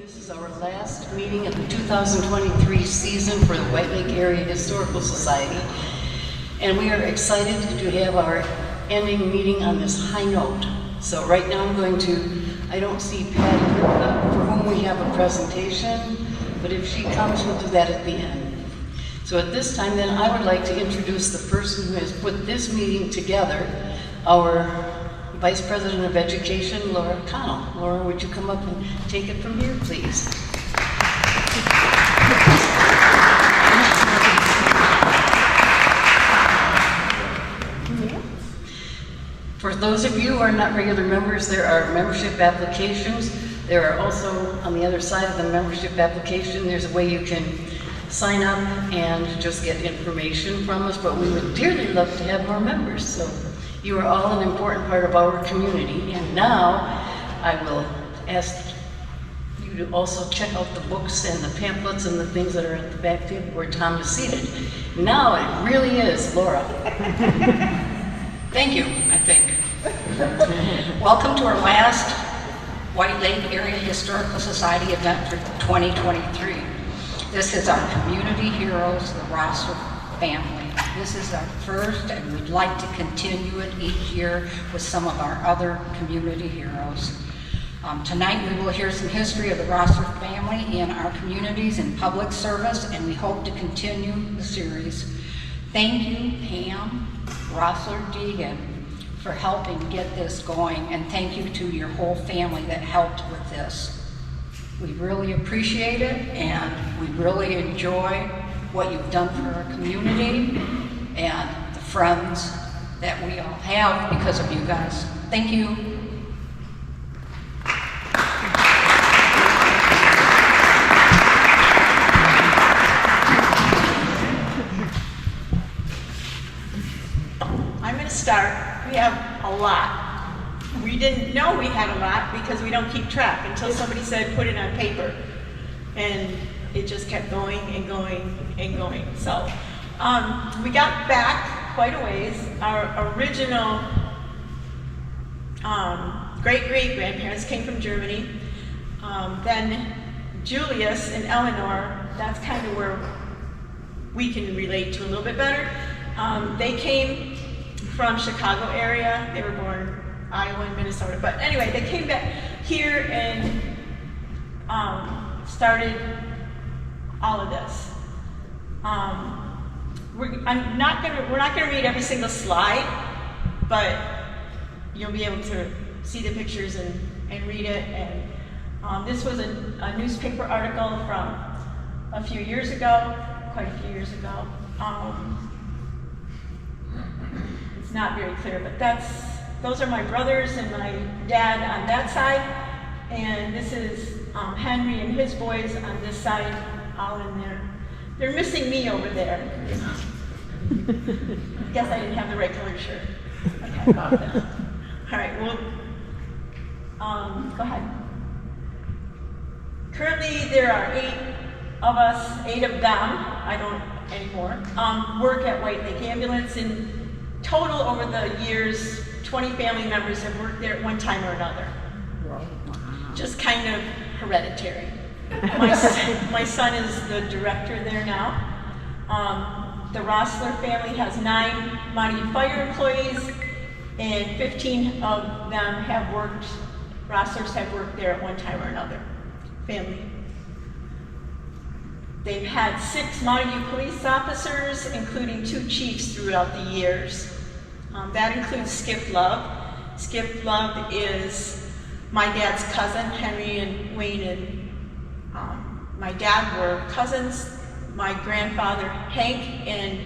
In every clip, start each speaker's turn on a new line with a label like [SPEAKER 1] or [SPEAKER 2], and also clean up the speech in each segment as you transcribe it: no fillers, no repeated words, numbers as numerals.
[SPEAKER 1] This is our last meeting of the 2023 season for the White Lake Area Historical Society, and we are excited to have our ending meeting on this high note. So right now I don't see Patty Ripka, for whom we have a presentation, but if she comes, we'll do that at the end. So at this time then, I would like to introduce the person who has put this meeting together, our Vice President of Education, Laura Connell. Laura, would you come up and take it from here, please? For those of you who are not regular members, there are membership applications. There are also, on the other side of the membership application, there's a way you can sign up and just get information from us, but we would dearly love to have more members. So you are all an important part of our community. And now I will ask you to also check out the books and the pamphlets and the things that are at the back table where Tom is seated. Now it really is Laura.
[SPEAKER 2] Thank you, I think. Welcome to our last White Lake Area Historical Society event for 2023. This is our community heroes, the Roesler family. This is our first, and we'd like to continue it each year with some of our other community heroes. Tonight we will hear some history of the Roesler family in our communities in public service, and we hope to continue the series. Thank you, Pam Roesler Deegan, for helping get this going, and thank you to your whole family that helped with this. We really appreciate it, and we really enjoy what you've done for our community and the friends that we all have because of you guys. Thank you.
[SPEAKER 3] I'm going to start. We have a lot. We didn't know we had a lot because we don't keep track until somebody said put it on paper. And it just kept going and going and going. So we got back quite a ways. Our original great-great-grandparents came from Germany. Then Julius and Eleanor, that's kind of where we can relate to a little bit better. They came from Chicago area. They were born Iowa and Minnesota. But anyway, they came back here and started all of this. We're not gonna read every single slide, but you'll be able to see the pictures and read it. And this was a newspaper article from a few years ago, quite a few years ago. It's not very clear, but those are my brothers and my dad on that side, and this is Henry and his boys on this side, all in there. They're missing me over there. Guess I didn't have the right color shirt. Okay, about that. All right, well, go ahead. Currently, there are 8 of us, 8 of them, I don't anymore, work at White Lake Ambulance. In total, over the years, 20 family members have worked there at one time or another. Just kind of hereditary. My son is the director there now. The Roesler family has 9 Montague Fire employees, and 15 of them have worked, Roeslers have worked there at one time or another, family. They've had 6 Montague police officers, including 2 chiefs throughout the years. That includes Skip Love. Skip Love is my dad's cousin. Henry and Wayne and my dad were cousins. My grandfather, Hank, and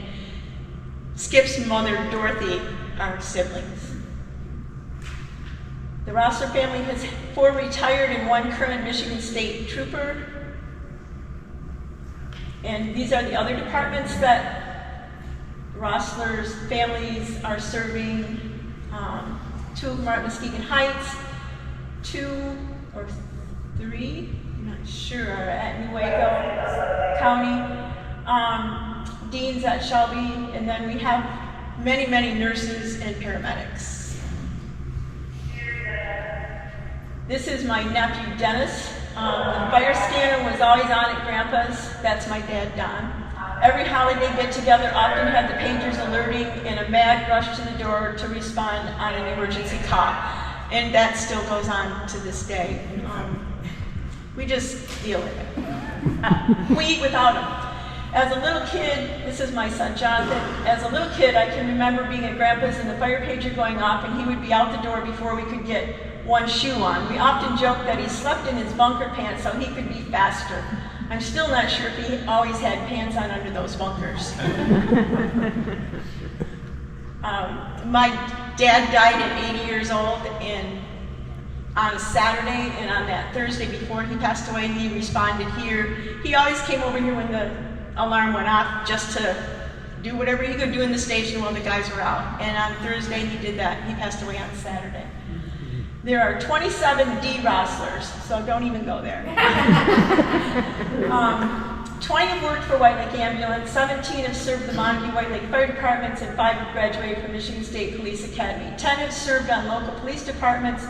[SPEAKER 3] Skip's mother, Dorothy, are siblings. The Roesler family has 4 retired and 1 current Michigan State trooper. And these are the other departments that Roesler's families are serving. 2 of them are at Muskegon Heights, 2 or 3, I'm not sure, are at Newaygo County. Dean's at Shelby, and then we have many, many nurses and paramedics. This is my nephew, Dennis. The fire scanner was always on at Grandpa's. That's my dad, Don. Every holiday get-together often had the pagers alerting and a mad rush to the door to respond on an emergency call. And that still goes on to this day. We just deal with it. We eat without them. As a little kid, this is my son Jonathan, as a little kid I can remember being at Grandpa's and the fire pager going off and he would be out the door before we could get one shoe on. We often joked that he slept in his bunker pants so he could be faster. I'm still not sure if he always had pants on under those bunkers. My dad died at 80 years old and on a Saturday, and on that Thursday before he passed away, he responded here. He always came over here when the alarm went off just to do whatever he could do in the station while the guys were out. And on Thursday he did that. He passed away on Saturday. There are 27 D Roeslers, so don't even go there. 20 have worked for White Lake Ambulance, 17 have served the Montague White Lake Fire Departments, and 5 have graduated from Michigan State Police Academy. 10 have served on local police departments,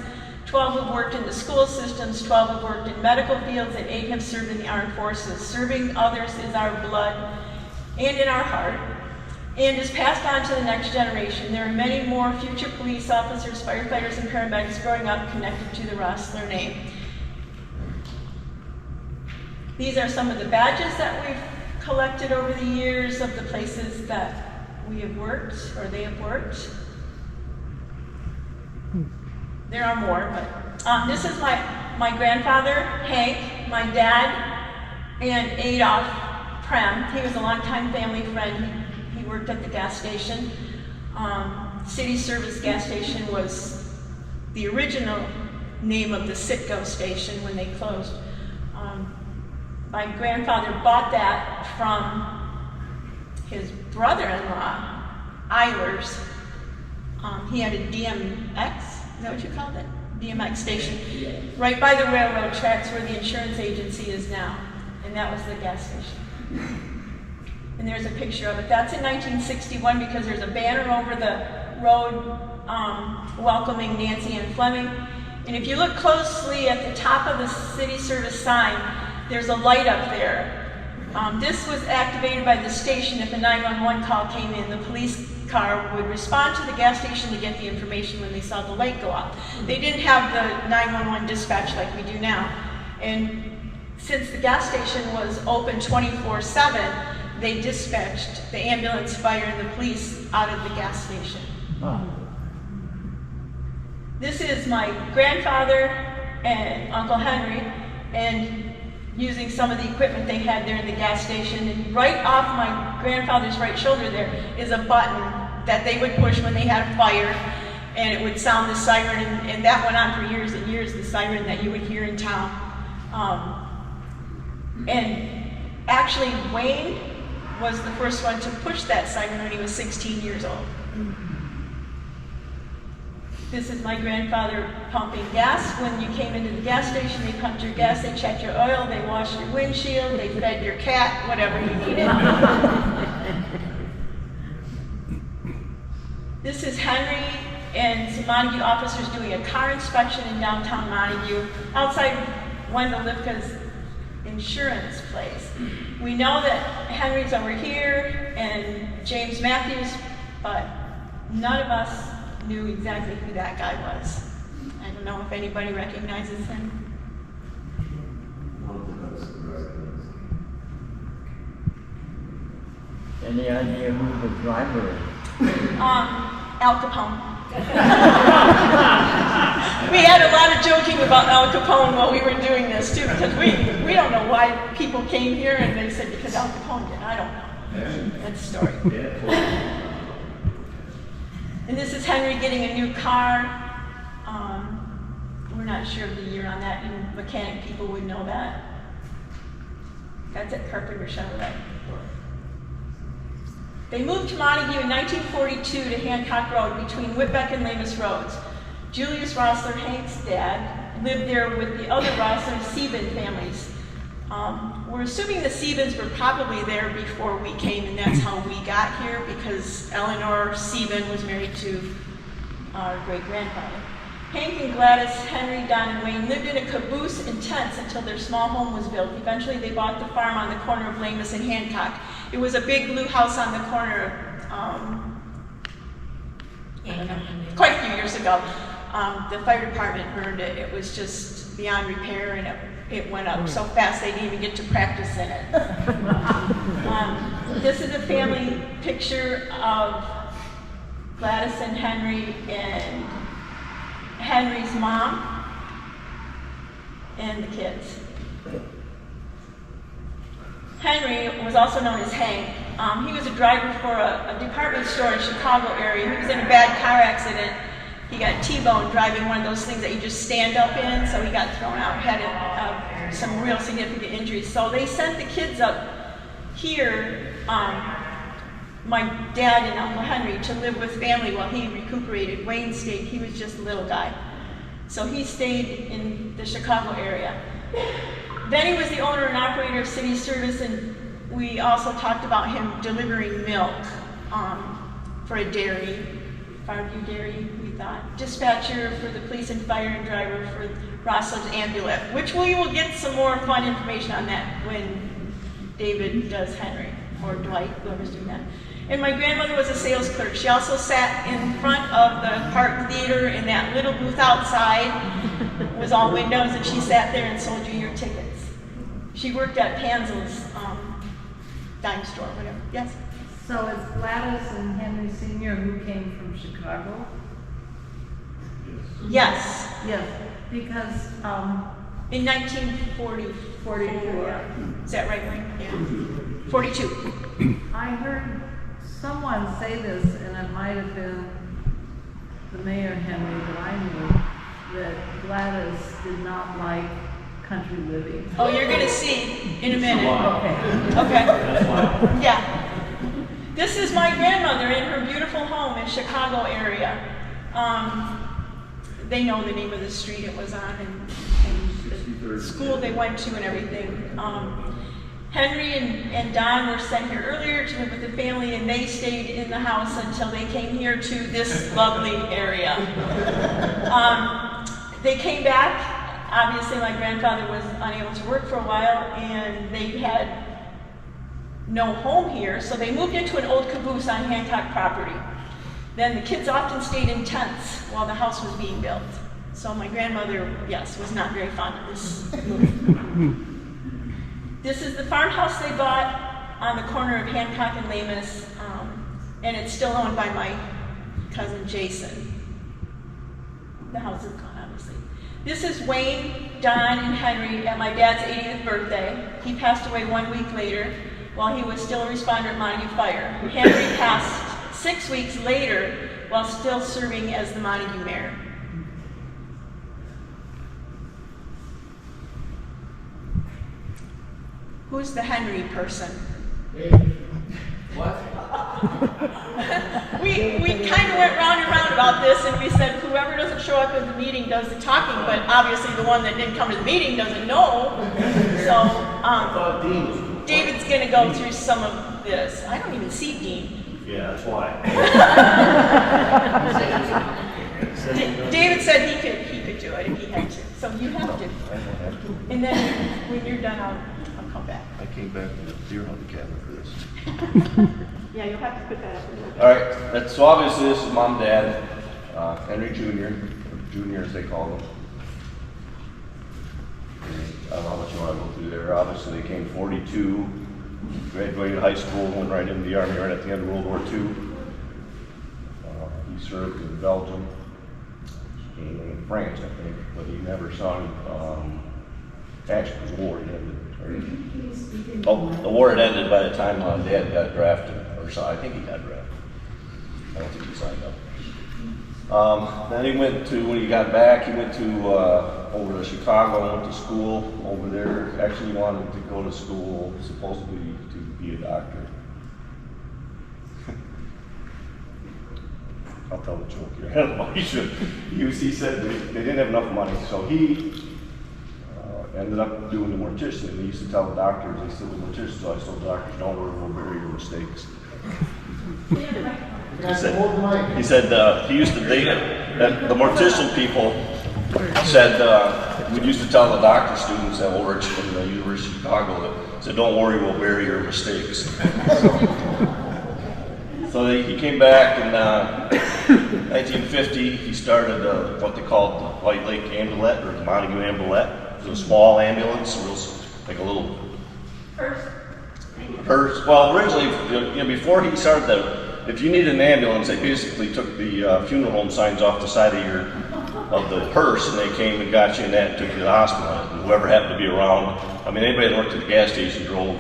[SPEAKER 3] 12 have worked in the school systems, 12 have worked in medical fields, and 8 have served in the armed forces. Serving others is our blood and in our heart, and is passed on to the next generation. There are many more future police officers, firefighters, and paramedics growing up connected to the Roesler name. These are some of the badges that we've collected over the years of the places that we have worked, or they have worked. There are more, but this is my grandfather, Hank, my dad, and Adolf Prem. He was a longtime family friend. He worked at the gas station. City Service gas station was the original name of the Citgo station when they closed. My grandfather bought that from his brother-in-law, Eilers. He had a DMX, is that what you called it? DMX station, right by the railroad tracks where the insurance agency is now. And that was the gas station. And there's a picture of it. That's in 1961 because there's a banner over the road welcoming Nancy Ann Fleming. And if you look closely at the top of the city service sign, there's a light up there. This was activated by the station if a 911 call came in. The police car would respond to the gas station to get the information when they saw the light go off. They didn't have the 911 dispatch like we do now. And since the gas station was open 24/7, they dispatched the ambulance, fire, and the police out of the gas station. Oh. This is my grandfather and Uncle Henry, and using some of the equipment they had there in the gas station. And right off my grandfather's right shoulder there is a button that they would push when they had a fire, and it would sound the siren, and that went on for years and years, the siren that you would hear in town. And actually Wayne was the first one to push that siren when he was 16 years old. This is my grandfather pumping gas. When you came into the gas station, they pumped your gas, they checked your oil, they washed your windshield, they fed your cat, whatever you needed. This is Henry and some Montague officers doing a car inspection in downtown Montague, outside Wendell Lipka's insurance place. We know that Henry's over here and James Matthews, but none of us knew exactly who that guy was. I don't know if anybody recognizes him.
[SPEAKER 4] Any idea who the driver is?
[SPEAKER 3] Al Capone. We had a lot of joking about Al Capone while we were doing this too, because we don't know why people came here, and they said because Al Capone did. I don't know. That's the story. And this is Henry getting a new car. We're not sure of the year on that, and mechanic people would know that. That's at Carpenter Chevrolet. They moved to Montague in 1942 to Hancock Road between Whitbeck and Lamus Roads. Julius Roesler, Hank's dad, lived there with the other Roesler and Sieben families. We're assuming the Siebens were probably there before we came, and that's how we got here, because Eleanor Sieben was married to our great-grandfather. Hank and Gladys, Henry, Don, and Wayne lived in a caboose and tents until their small home was built. Eventually, they bought the farm on the corner of Lamus and Hancock. It was a big blue house on the corner quite a few years ago. The fire department burned it. It was just beyond repair, and it went up so fast they didn't even get to practice in it. This is a family picture of Gladys and Henry and Henry's mom and the kids. Henry was also known as Hank. He was a driver for a department store in the Chicago area. He was in a bad car accident. He got T-boned driving one of those things that you just stand up in, so he got thrown out, had some real significant injuries. So they sent the kids up here, my dad and Uncle Henry, to live with family while he recuperated. Wayne stayed, he was just a little guy. So he stayed in the Chicago area. Then he was the owner and operator of city service, and we also talked about him delivering milk for a dairy, Farview Dairy, we thought. Dispatcher for the police and fire, and driver for Roesler's ambulance, which we will get some more fun information on that when David does Henry, or Dwight, whoever's doing that. And my grandmother was a sales clerk. She also sat in front of the Park Theater in that little booth outside. It was all windows, and she sat there and sold you your tickets. She worked at Panzel's dime store, whatever. Yes?
[SPEAKER 5] So it's Gladys and Henry Sr. who came from Chicago?
[SPEAKER 3] Yes.
[SPEAKER 5] Yes, because
[SPEAKER 3] In 1942.
[SPEAKER 5] 42, yeah.
[SPEAKER 3] Is that right, Wayne? Yeah. 42.
[SPEAKER 5] I heard someone say this, and it might have been the mayor Henry that I knew, that Gladys did not like country living.
[SPEAKER 3] Oh, you're going to see in a minute.
[SPEAKER 5] Okay.
[SPEAKER 3] Okay. Yeah. This is my grandmother in her beautiful home in Chicago area. They know the name of the street it was on and the school they went to and everything. Henry and Don were sent here earlier to live with the family, and they stayed in the house until they came here to this lovely area. They came back. Obviously, my grandfather was unable to work for a while, and they had no home here, so they moved into an old caboose on Hancock property. Then the kids often stayed in tents while the house was being built. So my grandmother, yes, was not very fond of this. This is the farmhouse they bought on the corner of Hancock and Lamus, and it's still owned by my cousin Jason. The house is gone, obviously. This is Wayne, Don, and Henry at my dad's 80th birthday. He passed away 1 week later while he was still a responder at Montague Fire. Henry passed 6 weeks later while still serving as the Montague mayor. Who's the Henry person?
[SPEAKER 6] What?
[SPEAKER 3] We kind of went round and round about this, and we said whoever doesn't show up at the meeting does the talking, but obviously the one that didn't come to the meeting doesn't know. So David's going to go through some of this. I don't even see Dean.
[SPEAKER 6] Yeah, that's why.
[SPEAKER 3] David said he could do it if he had to. So you have to. And then when you're done, I'll come back.
[SPEAKER 6] I came back with a deer hunting cabin for this.
[SPEAKER 3] Yeah, you'll have to put that up a little bit.
[SPEAKER 6] All right, so obviously this is Mom, Dad, Henry Jr., or Junior as they call him. And I don't know how much you want to go through there. Obviously they came 42, graduated high school, went right into the Army right at the end of World War II. He served in Belgium and in France, I think, but he never saw any action because the war had ended. Oh, the war had ended by the time Dad got drafted, or so I think he got drafted. I don't think he signed up. Then he went to, when he got back, he went to over to Chicago, went to school over there. Actually, he wanted to go to school, supposedly to be a doctor. I'll tell the joke here. I don't know. He said they didn't have enough money, so he ended up doing the mortician. They used to tell the doctors, they said the morticians always told doctors, don't worry, we'll bury your mistakes. He said he used to date And the mortician people said, we used to tell the doctor students at Ulrich in the University of Chicago that said, don't worry, we'll bury your mistakes. So he came back in 1950. He started what they called the White Lake Ambulette, or the Montague Ambulette. It was a small ambulance, like a little hearse. Well, originally, before he started that, if you needed an ambulance, they basically took the funeral home signs off the side of the hearse, and they came and got you in that and took you to the hospital. And whoever happened to be around, I mean, anybody that worked at the gas station drove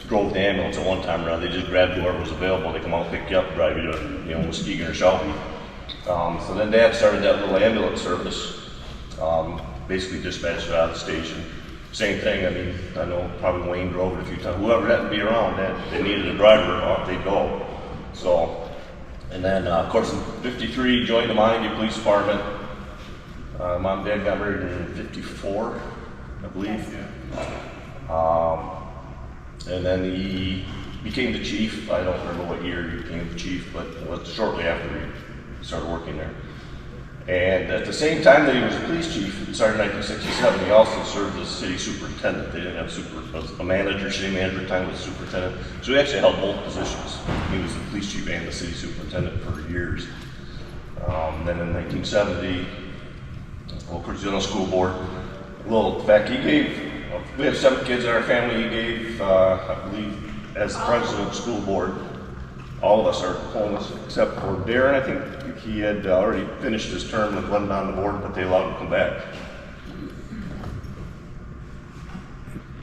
[SPEAKER 6] the ambulance at one time around. They just grabbed whoever was available. They come out, pick you up, drive you to, Muskegon or Shelby. So then Dad started that little ambulance service, basically dispatched it out of the station. Same thing. I mean, I know probably Wayne drove it a few times. Whoever happened to be around, they needed a driver, off they'd go. So, and then of course in '53 joined the Montague Police Department. Mom and Dad got married in '54, I believe. And then he became the chief. I don't remember what year he became the chief, but it was shortly after he started working there. And at the same time that he was a police chief, he started in 1967, he also served as city superintendent. They didn't have a manager, city manager at the time, was a superintendent. So he actually held both positions. He was the police chief and the city superintendent for years. Then in 1970, Cupertino School Board. In fact, he gave, we have 7 kids in our family. He gave, I believe, as the president of the school board, all of us are homeless except for Darren. I think he had already finished his term and wasn't on the board, but they allowed him to come back.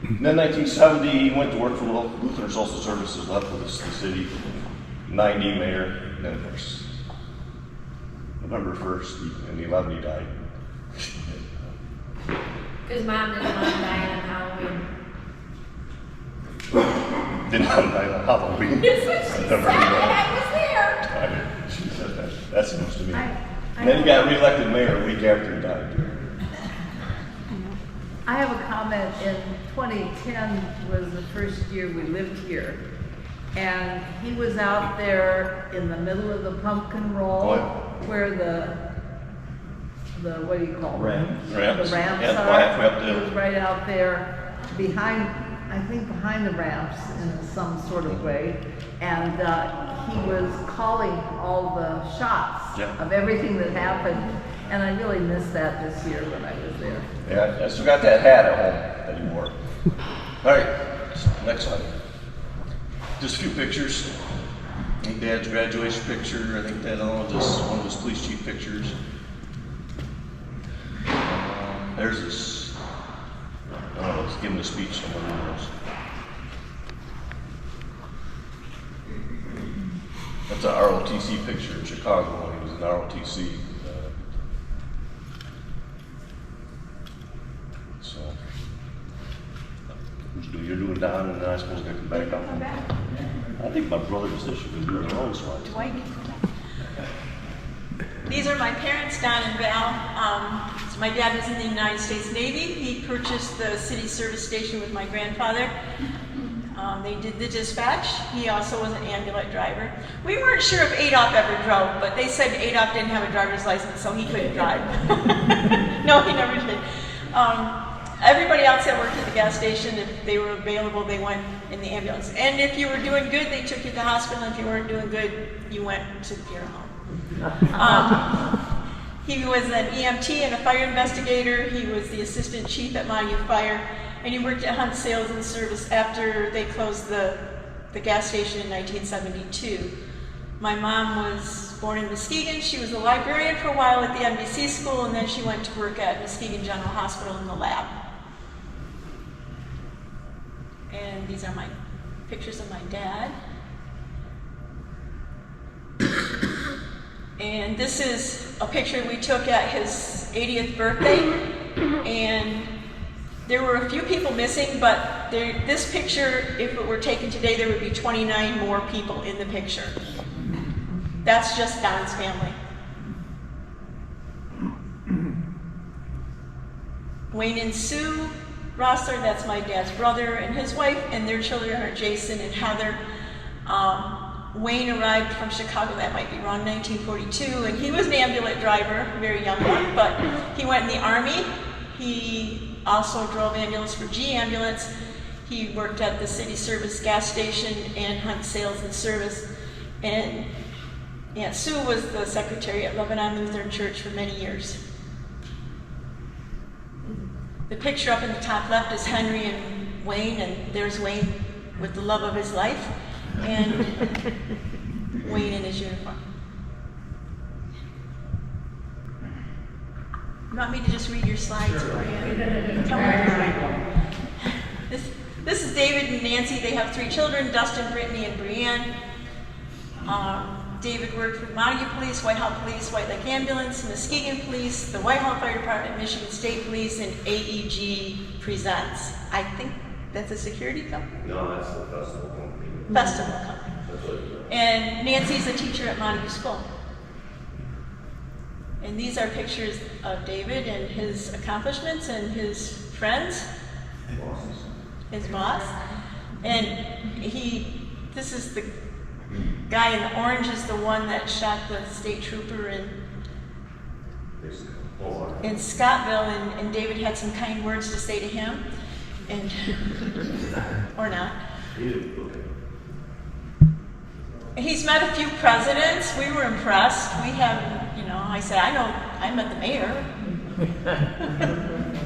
[SPEAKER 6] And then 1970, he went to work for Lutheran Social Services, left with the city, 90 mayor, and then of course, November 1st, in the 11th, he died.
[SPEAKER 7] His mom didn't want to die on Halloween.
[SPEAKER 6] Did not die on Halloween.
[SPEAKER 7] That's what she said, and I was there.
[SPEAKER 6] She said that. That's news to me.
[SPEAKER 5] I
[SPEAKER 6] Then he got reelected mayor a week after he died.
[SPEAKER 5] I have a comment. In 2010 was the first year we lived here. And he was out there in the middle of the pumpkin roll,
[SPEAKER 6] Oh, yeah.
[SPEAKER 5] where the what do you call them?
[SPEAKER 6] Ramps.
[SPEAKER 5] The ramps
[SPEAKER 6] Yeah,
[SPEAKER 5] are.
[SPEAKER 6] right up there.
[SPEAKER 5] He was right out there behind, I think behind the ramps in some sort of way. And he was calling all the shots
[SPEAKER 6] Yeah.
[SPEAKER 5] of everything that happened. And I really missed that this year when I was there.
[SPEAKER 6] Yeah, I still got that hat at home that he wore. All right, next slide. Just a few pictures. I think Dad's graduation picture. I think that just one of his police chief pictures. There's this. I don't know. He's giving a speech. Someone knows. That's an ROTC picture in Chicago when he was in ROTC. So, you're doing Don, and then I suppose they come back up.
[SPEAKER 3] Come back.
[SPEAKER 6] I think my brother and sister can do their own slide.
[SPEAKER 3] Do I need to come back? These are my parents, Don and Val. So my dad was in the United States Navy. He purchased the city service station with my grandfather. They did the dispatch. He also was an ambulance driver. We weren't sure if Adolph ever drove, but they said Adolph didn't have a driver's license, so he couldn't drive. No, he never did. Everybody else that worked at the gas station, if they were available, they went in the ambulance. And if you were doing good, they took you to the hospital. If you weren't doing good, you went to your home. He was an EMT and a fire investigator. He was the assistant chief at Montague Fire. And he worked at Hunt Sales and Service after they closed the gas station in 1972. My mom was born in Muskegon. She was a librarian for a while at the NBC school, and then she went to work at Muskegon General Hospital in the lab. And these are my pictures of my dad. And this is a picture we took at his 80th birthday. And there were a few people missing, but this picture, if it were taken today, there would be 29 more people in the picture. That's just Don's family. Wayne and Sue Roesler, that's my dad's brother and his wife, and their children are Jason and Heather. Wayne arrived from Chicago, that might be around 1942, and he was an ambulance driver, a very young one, but he went in the Army. He also drove ambulance for G Ambulance. He worked at the city service gas station and Hunt Sales and Service. And Aunt Sue was the secretary at Lebanon Lutheran Church for many years. The picture up in the top left is Henry and Wayne, and there's Wayne with the love of his life, and Wayne in his uniform. You want me to just read your slides? Sure. Come on. This is David and Nancy. They have 3 children, Dustin, Brittany, and Brianne. David worked for Montague Police, Whitehall Police, White Lake Ambulance, Muskegon Police, the Whitehall Fire Department, Michigan State Police, and AEG Presents. I think that's a security company?
[SPEAKER 6] No, that's the festival company.
[SPEAKER 3] Festival company.
[SPEAKER 6] That's what it is.
[SPEAKER 3] And Nancy's a teacher at Montague School. And these are pictures of David and his accomplishments and his friends, his boss. And this is the guy in the orange is the one that shot the state trooper in Scottville, and David had some kind words to say to him, and or not. He's met a few presidents. We were impressed. We have, I said, I met the mayor.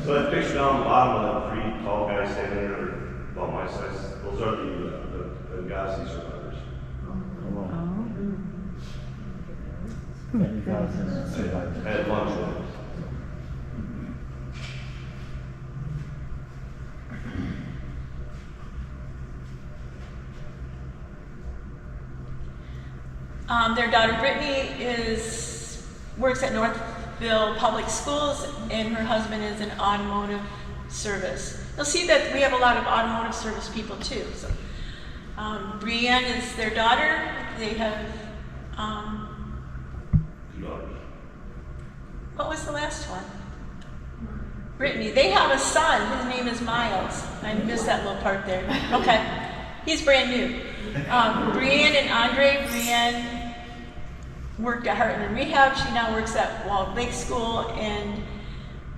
[SPEAKER 8] So that picture down the bottom of that 3 tall guys standing there about my size, those are the Gazi survivors. I had lunch with them.
[SPEAKER 3] Their daughter Brittany works at Northville Public Schools, and her husband is in automotive service. You'll see that we have a lot of automotive service people too. So, Brianne is their daughter. They have,
[SPEAKER 8] 2 daughters.
[SPEAKER 3] what was the last one? Brittany. They have a son. His name is Miles. I missed that little part there. Okay. He's brand new. Brianne and Andre. Brianne worked at Heartland Rehab. She now works at Walled Lake School, and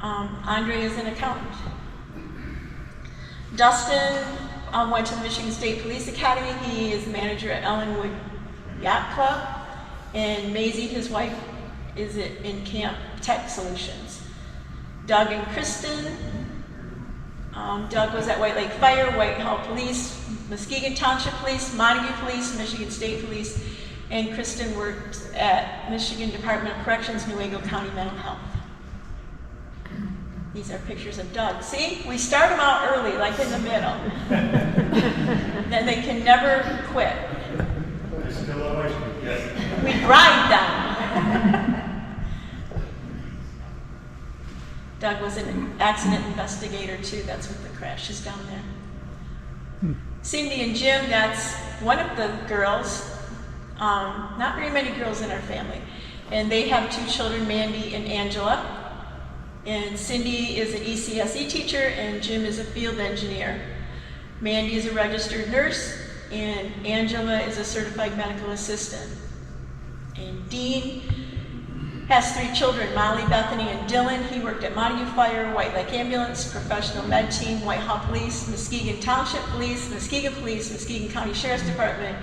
[SPEAKER 3] Andre is an accountant. Dustin went to the Michigan State Police Academy. He is manager at Ellenwood Yacht Club. And Maisie, his wife, is in Camp Tech Solutions. Doug and Kristen. Doug was at White Lake Fire, Whitehall Police, Muskegon Township Police, Montague Police, Michigan State Police, and Kristen worked at Michigan Department of Corrections, Newaygo County Mental Health. These are pictures of Doug. See, we start them out early, like in the middle. Then they can never quit. We grind them. Doug was an accident investigator too. That's what the crash is down there. Cindy and Jim, that's one of the girls. Not very many girls in our family. And they have 2 children, Mandy and Angela. And Cindy is an ECSE teacher, and Jim is a field engineer. Mandy is a registered nurse, and Angela is a certified medical assistant. And Dean has 3 children, Molly, Bethany, and Dylan. He worked at Montague Fire, White Lake Ambulance, Professional Med Team, Whitehall Police, Muskegon Township Police, Muskegon County Sheriff's Department,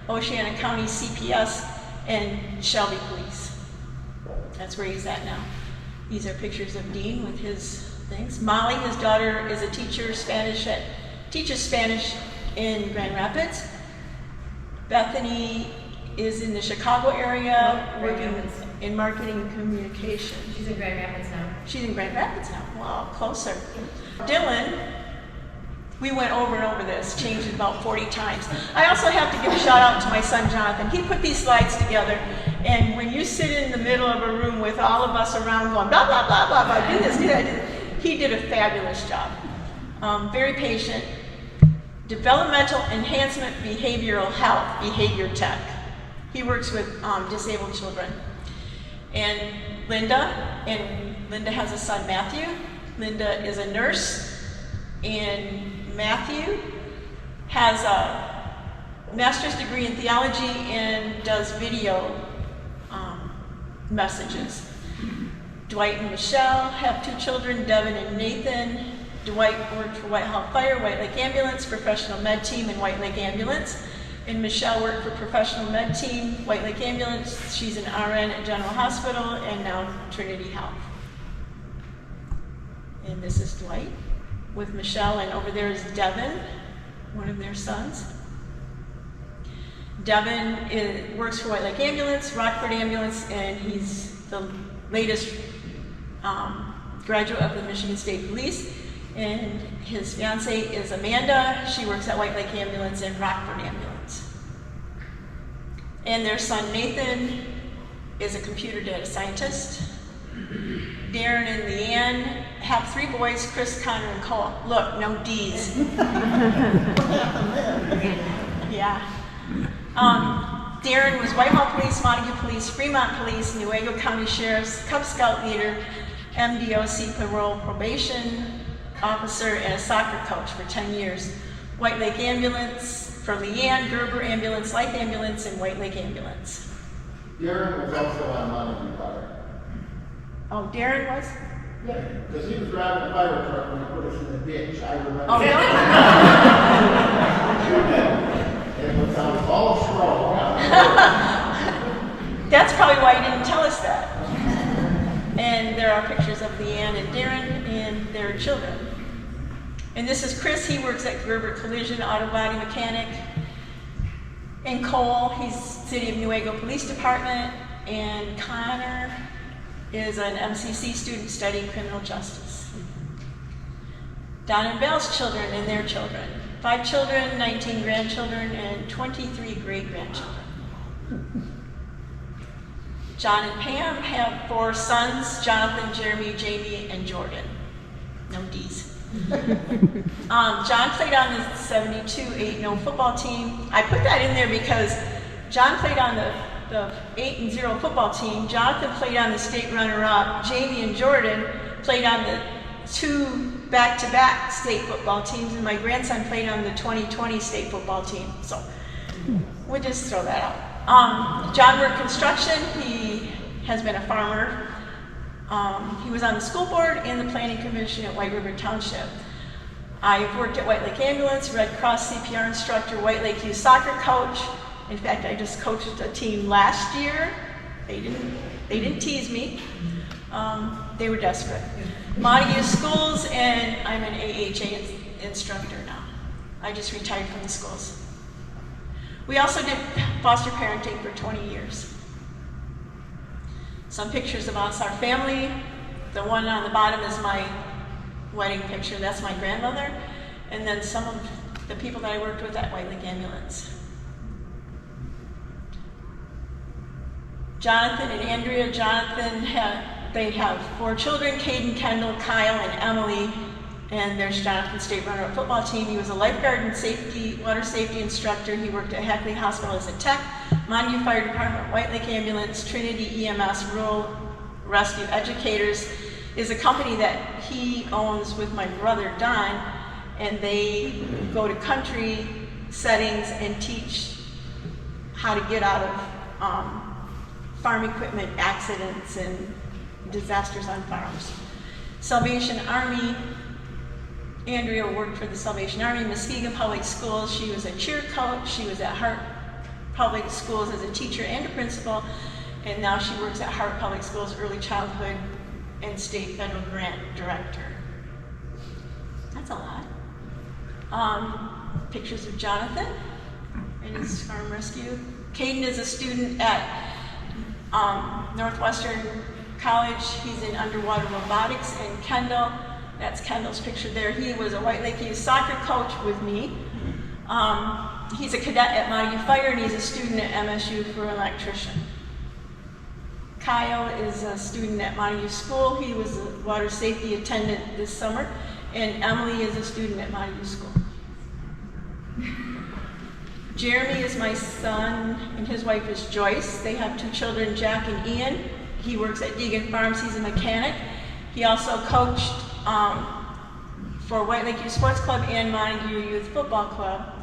[SPEAKER 3] Oceana County CPS, and Shelby Police. That's where he's at now. These are pictures of Dean with his things. Molly, his daughter, is a teacher, teaches Spanish in Grand Rapids. Bethany is in the Chicago area, working in marketing and communication.
[SPEAKER 7] She's in Grand Rapids now.
[SPEAKER 3] She's in Grand Rapids now. Wow, closer. Dylan, we went over and over this, changed it about 40 times. I also have to give a shout out to my son Jonathan. He put these slides together, and when you sit in the middle of a room with all of us around going blah, blah, blah, blah, blah, do this, do that, he did a fabulous job. Very patient. Developmental Enhancement Behavioral Health, Behavior Tech. He works with disabled children. And Linda has a son, Matthew. Linda is a nurse, and Matthew has master's degree in theology and does video messages. Dwight and Michelle have 2 children, Devin and Nathan. Dwight worked for Whitehall Fire, White Lake Ambulance, Professional Med Team, and White Lake Ambulance. And Michelle worked for Professional Med Team, White Lake Ambulance. She's an RN at General Hospital and now Trinity Health. And this is Dwight with Michelle, and over there is Devin, one of their sons. Devin works for White Lake Ambulance, Rockford Ambulance, and he's the latest graduate of the Michigan State Police. And his fiancee is Amanda. She works at White Lake Ambulance and Rockford Ambulance. And their son Nathan is a computer data scientist. Darren and Leanne have 3 boys, Chris, Connor, and Cole. Look, no D's. Yeah. Darren was Whitehall Police, Montague Police, Fremont Police, Newaygo County Sheriff's Cub Scout leader, MDOC parole probation officer, and a soccer coach for 10 years. White Lake Ambulance for Leanne, Gerber Ambulance, Life Ambulance, and White Lake Ambulance.
[SPEAKER 9] Darren was also on Montague Fire.
[SPEAKER 3] Oh, Darren was?
[SPEAKER 9] Yeah, because he was driving a fire truck when he put us in the ditch. I remember.
[SPEAKER 3] Oh, really?
[SPEAKER 9] It was on all straw.
[SPEAKER 3] That's probably why you didn't tell us that. And there are pictures of Leanne and Darren and their children. And this is Chris. He works at Gerber Collision, auto body mechanic. And Cole, he's City of Newaygo Police Department. And Connor is an MCC student studying criminal justice. Don and Belle's children and their children. 5 children, 19 grandchildren, and 23 great-grandchildren. John and Pam have 4 sons, Jonathan, Jeremy, Jamie, and Jordan. No D's. John played on the 72 8-0 football team. I put that in there because John played on the 8-0 football team. Jonathan played on the state runner-up. Jamie and Jordan played on the 2 back-to-back state football teams, and my grandson played on the 2020 state football team. So we'll just throw that out. John worked construction. He has been a farmer. He was on the school board and the planning commission at White River Township. I've worked at White Lake Ambulance, Red Cross CPR instructor, White Lake Youth soccer coach. In fact, I just coached a team last year. They didn't tease me. They were desperate. Montague schools, and I'm an AHA instructor now. I just retired from the schools. We also did foster parenting for 20 years. Some pictures of us, our family. The one on the bottom is my wedding picture. That's my grandmother. And then some of the people that I worked with at White Lake Ambulance. Jonathan and Andrea. They have 4 children, Caden, Kendall, Kyle, and Emily. And there's Jonathan's state runner-up football team. He was a lifeguard and water safety instructor. He worked at Hackley Hospital as a tech, Montague Fire Department, White Lake Ambulance, Trinity EMS, Rural Rescue Educators is a company that he owns with my brother Don, and they go to country settings and teach how to get out of farm equipment accidents and disasters on farms. Salvation Army. Andrea worked for the Salvation Army, Muskegon Public Schools. She was a cheer coach. She was at Hart Public Schools as a teacher and a principal, and now she works at Hart Public Schools Early Childhood and State Federal Grant Director. That's a lot. Pictures of Jonathan and his farm rescue. Caden is a student at Northwestern College. He's in underwater robotics. And Kendall, that's Kendall's picture there. He was a White Lake Youth soccer coach with me. He's a cadet at Montague Fire, and he's a student at MSU for an electrician. Kyle is a student at Montague School. He was a water safety attendant this summer. And Emily is a student at Montague School. Jeremy is my son, and his wife is Joyce. They have 2 children, Jack and Ian. He works at Deegan Farms. He's a mechanic. He also coached for White Lake Youth Sports Club and Montague Youth Football Club.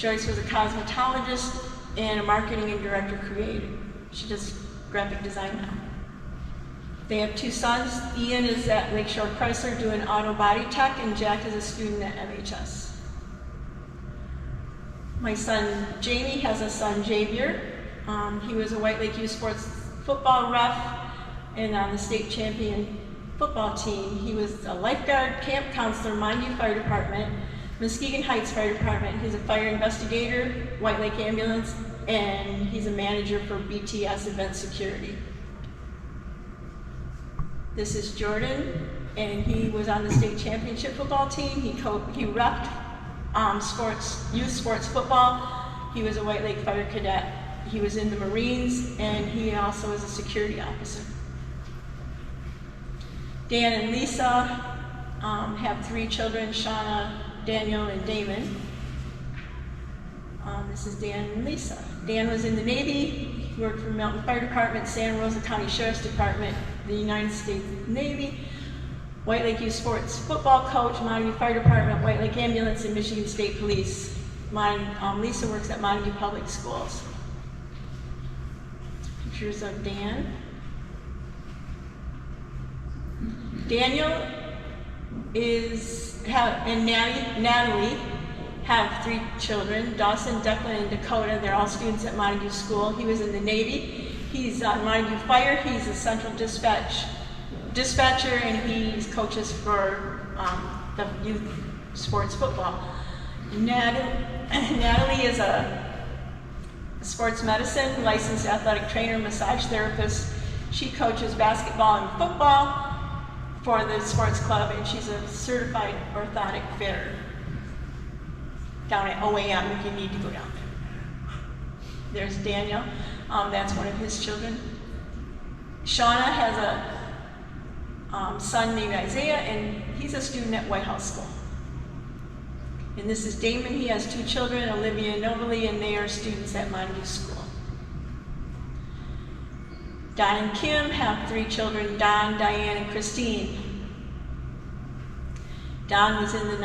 [SPEAKER 3] Joyce was a cosmetologist and a marketing and director creative. She does graphic design now. They have 2 sons. Ian is at Lakeshore Chrysler doing auto body tech, and Jack is a student at MHS. My son Jamie has a son Javier. He was a White Lake Youth Sports football ref and on the state champion football team. He was a lifeguard, camp counselor, Montague Fire Department, Muskegon Heights Fire Department. He's a fire investigator, White Lake Ambulance, and he's a manager for BTS Event Security. This is Jordan, and he was on the state championship football team. He repped youth sports football. He was a White Lake Fire Cadet. He was in the Marines, and he also is a security officer. Dan and Lisa have 3 children, Shauna, Daniel, and Damon. This is Dan and Lisa. Dan was in the Navy. He worked for Mountain Fire Department, Santa Rosa County Sheriff's Department, the United States Navy, White Lake Youth Sports football coach, Montague Fire Department, White Lake Ambulance, and Michigan State Police. Lisa works at Montague Public Schools. Pictures of Dan. Daniel and Natalie have 3 children, Dawson, Declan, and Dakota. They're all students at Montague School. He was in the Navy. He's on Montague Fire. He's a central dispatcher, and he coaches for the youth sports football. Natalie is a sports medicine, licensed athletic trainer, massage therapist. She coaches basketball and football for the sports club, and she's a certified orthotic fitter down at OAM if you need to go down there. There's Daniel. That's one of his children. Shauna has a son named Isaiah, and he's a student at White House School. And this is Damon. He has 2 children, Olivia and Novalie, and they are students at Montague School. Don and Kim have 3 children, Don, Diane, and Christine. Don was in the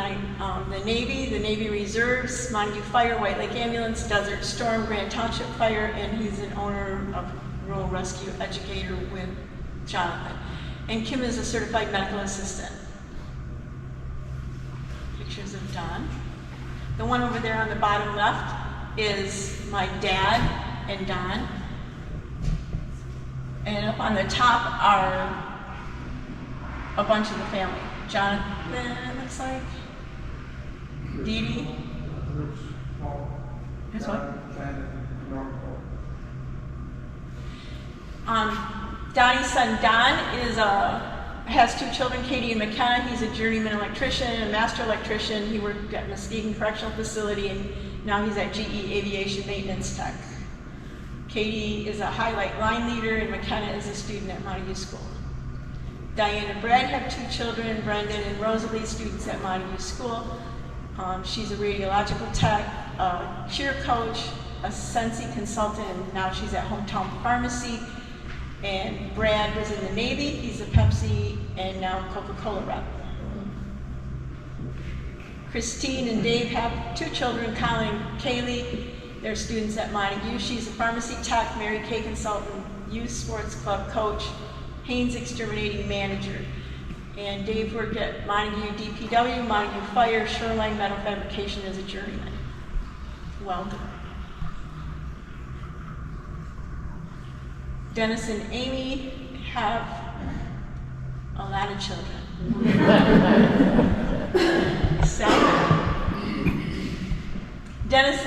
[SPEAKER 3] Navy, the Navy Reserves, Montague Fire, White Lake Ambulance, Desert Storm, Grand Township Fire, and he's an owner of Rural Rescue Educator with Jonathan. And Kim is a certified medical assistant. Pictures of Don. The one over there on the bottom left is my dad and Don. And up on the top are a bunch of the family. Jonathan, it looks like. Dee Dee. This one? Donnie's son Don has 2 children, Katie and McKenna. He's a journeyman electrician and a master electrician. He worked at Muskegon Correctional Facility, and now he's at GE Aviation Maintenance Tech. Katie is a highlight line leader, and McKenna is a student at Montague School. Diane and Brad have 2 children, Brendan and Rosalie, students at Montague School. She's a radiological tech, a cheer coach, a Sensi consultant, and now she's at Hometown Pharmacy. And Brad was in the Navy. He's a Pepsi and now Coca-Cola rep. Christine and Dave have 2 children, Colin and Kaylee. They're students at Montague. She's a pharmacy tech, Mary Kay consultant, youth sports club coach, Haynes exterminating manager. And Dave worked at Montague DPW, Montague Fire, Shoreline Metal Fabrication as a journeyman. Welder. Dennis and Amy have a lot of children. 7. Dennis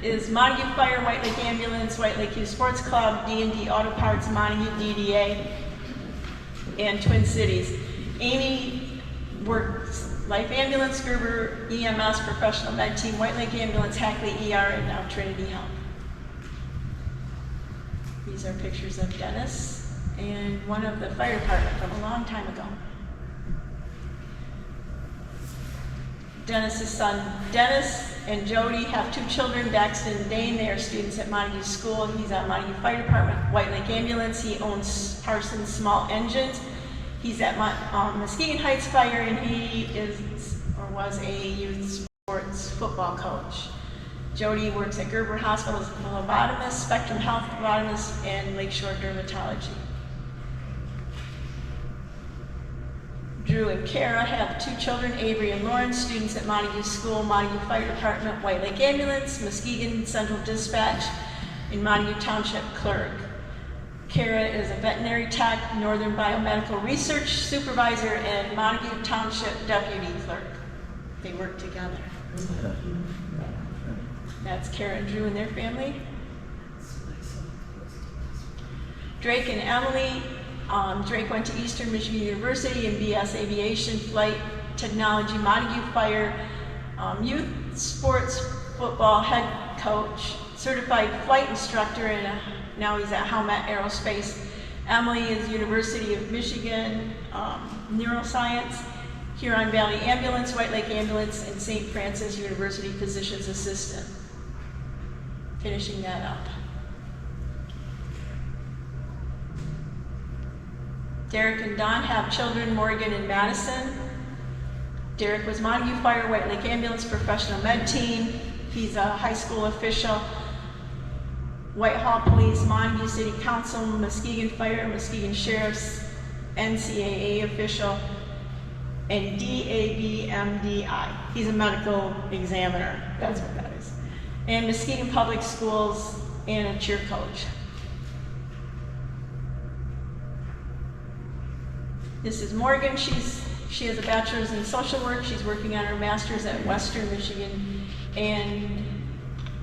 [SPEAKER 3] is Montague Fire, White Lake Ambulance, White Lake Youth Sports Club, D&D Auto Parts, Montague DDA, and Twin Cities. Amy works Life Ambulance, Gerber, EMS, Professional Med Team, White Lake Ambulance, Hackley ER, and now Trinity Health. These are pictures of Dennis and one of the fire department from a long time ago. Dennis's son Dennis and Jody have 2 children, Daxton and Dane. They are students at Montague School. He's at Montague Fire Department, White Lake Ambulance. He owns Parsons Small Engines. He's at Muskegon Heights Fire, and he is or was a youth sports football coach. Jody works at Gerber Hospital as a phlebotomist, Spectrum Health phlebotomist, and Lakeshore Dermatology. Drew and Kara have 2 children, Avery and Lauren, students at Montague School, Montague Fire Department, White Lake Ambulance, Muskegon Central Dispatch, and Montague Township Clerk. Kara is a veterinary tech, Northern Biomedical Research Supervisor, and Montague Township Deputy Clerk. They work together. That's Kara and Drew and their family. Drake and Emily. Drake went to Eastern Michigan University and BS Aviation Flight Technology, Montague Fire, youth sports football head coach, certified flight instructor, and now he's at Helmet Aerospace. Emily is University of Michigan neuroscience, Huron Valley Ambulance, White Lake Ambulance, and St. Francis University physician's assistant. Finishing that up. Derek and Don have children, Morgan and Madison. Derek was Montague Fire, White Lake Ambulance professional med team. He's a high school official. Whitehall Police, Montague City Council, Muskegon Fire, Muskegon Sheriff's, NCAA official, and DABMDI. He's a medical examiner, that's what that is. And Muskegon Public Schools, and a cheer coach. This is Morgan. She has a bachelor's in social work. She's working on her master's at Western Michigan. And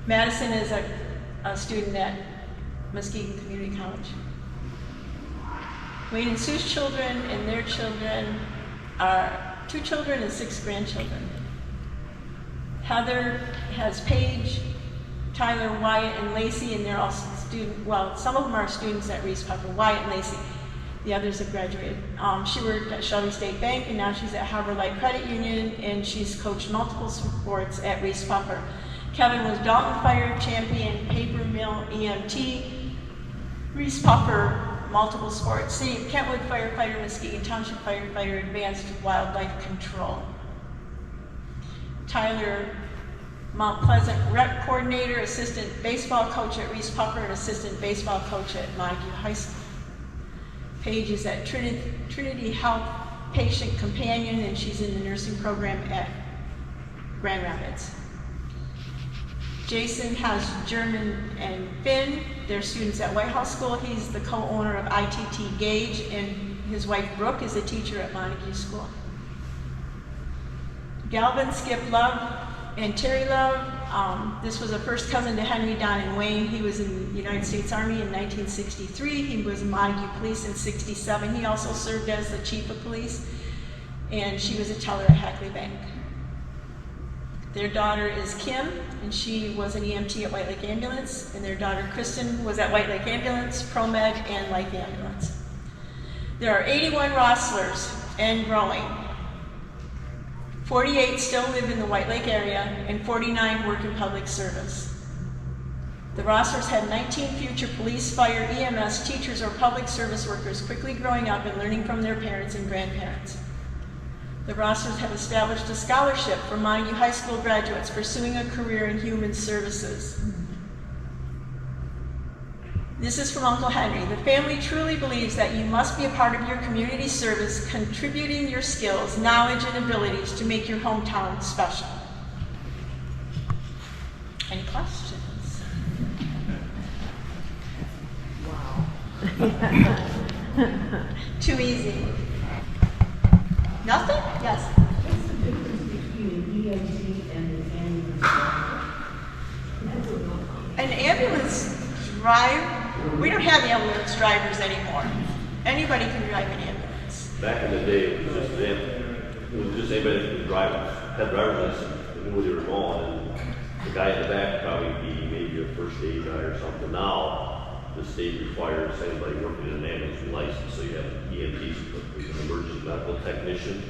[SPEAKER 3] Madison is a student at Muskegon Community College. Wayne and Sue's children and their children are 2 children and 6 grandchildren. Heather has Paige, Tyler, Wyatt, and Lacey, and they're all some of them are students at Reese Puffer, Wyatt and Lacey. The others have graduated. She worked at Shelby State Bank, and now she's at Harbor Light Credit Union, and she's coached multiple sports at Reese Puffer. Kevin was Dalton Fire champion, paper mill EMT, Reese Puffer, multiple sports, City of Kentwood firefighter, Muskegon Township firefighter, advanced wildlife control. Tyler, Mount Pleasant rec coordinator, assistant baseball coach at Reese Puffer, and assistant baseball coach at Montague High School. Paige is at Trinity Health Patient Companion, and she's in the nursing program at Grand Rapids. Jason has German and Finn. They're students at Whitehall School. He's the co-owner of ITT Gage, and his wife Brooke is a teacher at Montague School. Galvin, Skip Love, and Terry Love. This was a first cousin to Henry, Don, and Wayne. He was in the United States Army in 1963. He was in Montague Police in 67. He also served as the chief of police, and she was a teller at Hackley Bank. Their daughter is Kim, and she was an EMT at White Lake Ambulance, and their daughter Kristen was at White Lake Ambulance, ProMed, and Life Ambulance. There are 81 Roeslers and growing. 48 still live in the White Lake area, and 49 work in public service. The Roeslers had 19 future police, fire, EMS, teachers, or public service workers quickly growing up and learning from their parents and grandparents. The Roeslers have established a scholarship for Montague High School graduates pursuing a career in human services. This is from Uncle Henry. The family truly believes that you must be a part of your community service, contributing your skills, knowledge, and abilities to make your hometown special. Any questions?
[SPEAKER 5] Wow.
[SPEAKER 3] Too easy. Nothing? Yes.
[SPEAKER 5] What's the difference between an EMT and an ambulance driver?
[SPEAKER 3] An ambulance driver, we don't have ambulance drivers anymore. Anybody can drive an ambulance.
[SPEAKER 8] Back in the day, it was just anybody that could drive, had driver's license, knew where they were going, and the guy in the back would probably be maybe a first aid guy or something. Now, the state requires anybody working in an ambulance with a license, so you have EMTs, an emergency medical technician.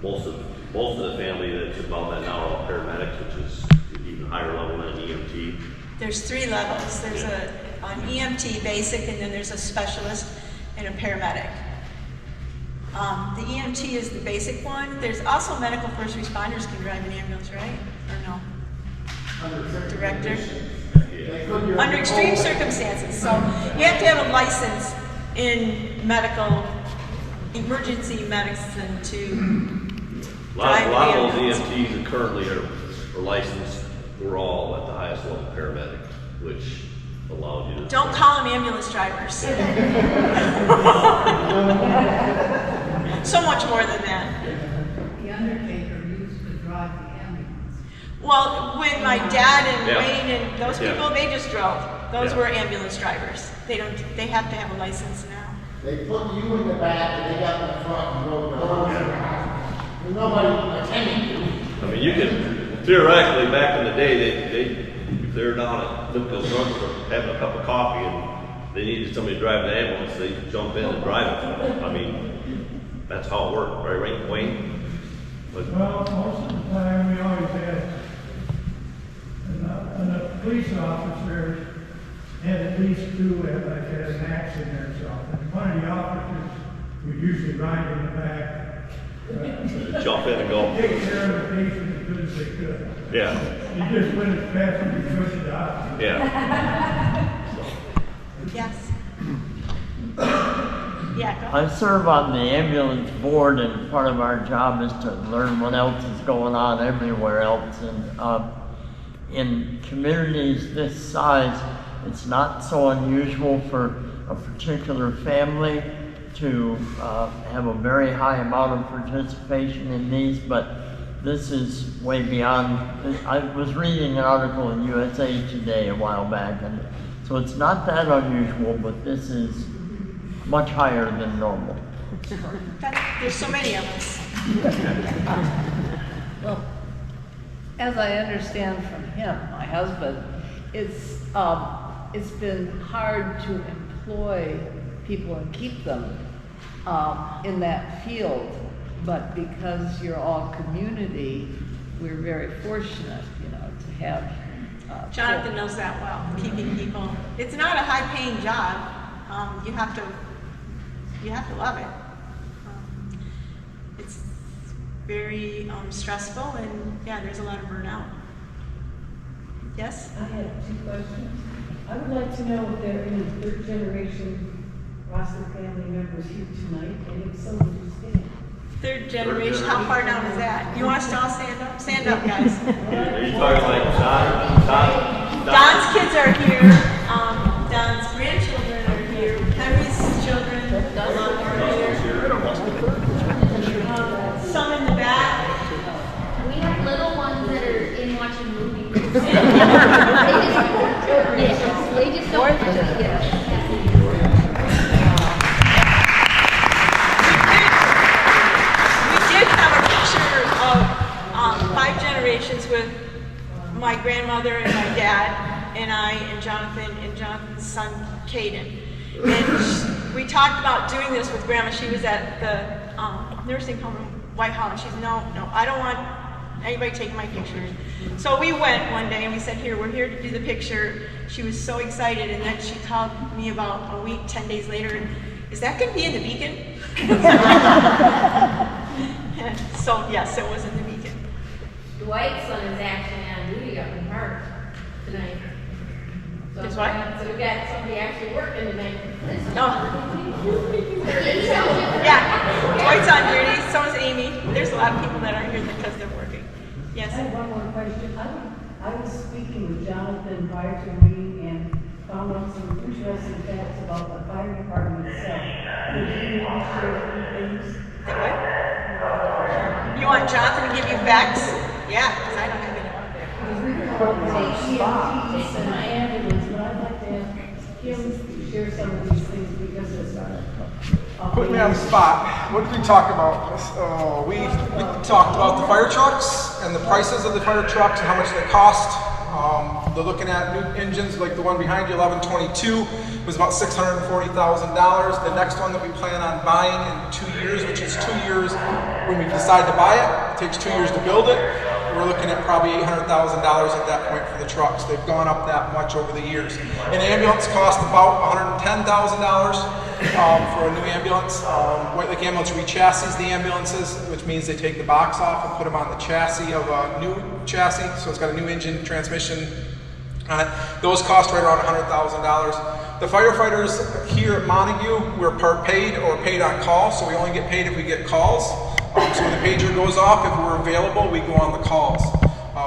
[SPEAKER 8] Most of the family that's involved in that now are all paramedics, which is even higher level than an EMT.
[SPEAKER 3] There's 3 levels. There's an EMT basic, and then there's a specialist and a paramedic. The EMT is the basic one. There's also medical first responders can drive an ambulance, right? Or no? director.
[SPEAKER 9] They could do-
[SPEAKER 3] Under extreme circumstances, so you have to have a license in medical, emergency medicine to
[SPEAKER 8] A lot of
[SPEAKER 3] drive
[SPEAKER 8] those
[SPEAKER 3] ambulance.
[SPEAKER 8] EMTs that currently are licensed, we're all at the highest level paramedic, which allows you to.
[SPEAKER 3] Don't call them ambulance drivers. So much more than that.
[SPEAKER 5] The undertaker used to drive the ambulance.
[SPEAKER 3] Well, when my dad and
[SPEAKER 8] Yeah.
[SPEAKER 3] Wayne and those
[SPEAKER 8] Yeah.
[SPEAKER 3] people, they just drove. Those
[SPEAKER 8] Yeah.
[SPEAKER 3] were ambulance drivers. They have to have a license now.
[SPEAKER 9] They put you in the back and they got in the front and rode the whole There's nobody attending to you.
[SPEAKER 8] I mean, you could theoretically, back in the day, they if they're down at Liverpool Drugstore having a cup of coffee and they needed somebody to drive the ambulance, they jump in and drive it for them. I mean, that's how it worked, right, Wayne? But
[SPEAKER 10] Well, most of the time, we always had, and the police officers had at least two, like had an accident or something. One of the officers would usually ride in the back,
[SPEAKER 8] jump in and go.
[SPEAKER 10] take care of the patient as good as they could.
[SPEAKER 8] Yeah,
[SPEAKER 10] He just went as fast as he could to the hospital.
[SPEAKER 8] yeah.
[SPEAKER 3] Yes. Yeah, go
[SPEAKER 4] I serve on the ambulance board, and part of our job is to learn what else is going on everywhere else. And in communities this size, it's not so unusual for a particular family to have a very high amount of participation in these, but this is way beyond. I was reading an article in USA Today a while back, and so it's not that unusual, but this is much higher than normal.
[SPEAKER 3] There's so many of us.
[SPEAKER 5] Well, as I understand from him, my husband, it's been hard to employ people and keep them in that field, but because you're all community, we're very fortunate, to have.
[SPEAKER 3] Jonathan knows that well, keeping people. It's not a high-paying job. You have to love it. It's very stressful, and yeah, there's a lot of burnout. Yes?
[SPEAKER 11] I have two questions. I would like to know if there are any third generation Roesler family members here tonight, and if so, would you stand?
[SPEAKER 3] Third generation, how far down is that? You want us to all stand up? Stand up, guys.
[SPEAKER 8] Are you talking like Don?
[SPEAKER 3] Don's kids are here. Don's grandchildren are here. Henry's children are here. Some in the back.
[SPEAKER 7] We have little ones that are in watching movies. They just don't want to get
[SPEAKER 3] We did have a picture of 5 generations with my grandmother and my dad and I and Jonathan's son Caden. And we talked about doing this with Grandma. She was at the nursing home in Whitehall, and she's no, I don't want anybody taking my pictures. So we went one day and we said, here, we're here to do the picture. She was so excited, and then she called me about a week, 10 days later, and is that going to be in the Beacon? So yes, it was in the Beacon.
[SPEAKER 7] Dwight's son is actually on duty up in Park tonight. So
[SPEAKER 3] His what?
[SPEAKER 7] So we've got somebody actually working tonight.
[SPEAKER 3] No. Yeah, Dwight's on duty, so is Amy. There's a lot of people that aren't here because they're working.
[SPEAKER 11] I
[SPEAKER 3] Yes?
[SPEAKER 11] have one more question. I was speaking with Jonathan prior to the meeting and found out some interesting facts about the fire department itself. Would you maybe share a few things?
[SPEAKER 3] The what? You want Jonathan to give you facts? Yeah, because I don't have any.
[SPEAKER 11] Because we call them EMTs and ambulance, but I'd like to ask him to share some of these things because it's
[SPEAKER 12] Put me on the spot. What did we talk about? We talked about the fire trucks and the prices of the fire trucks and how much they cost. They're looking at new engines like the one behind you, 1122, was about $640,000. The next one that we plan on buying in 2 years, which is 2 years when we decide to buy it. It takes 2 years to build it. We're looking at probably $800,000 at that point for the trucks. They've gone up that much over the years. An ambulance costs about $110,000. for a new ambulance. White Lake Ambulance re-chassis the ambulances, which means they take the box off and put them on the chassis of a new chassis. So it's got a new engine, transmission on it. Those cost right around $100,000. The firefighters here at Montague, we're part paid or paid on call, so we only get paid if we get calls. So when the pager goes off, if we're available, we go on the calls.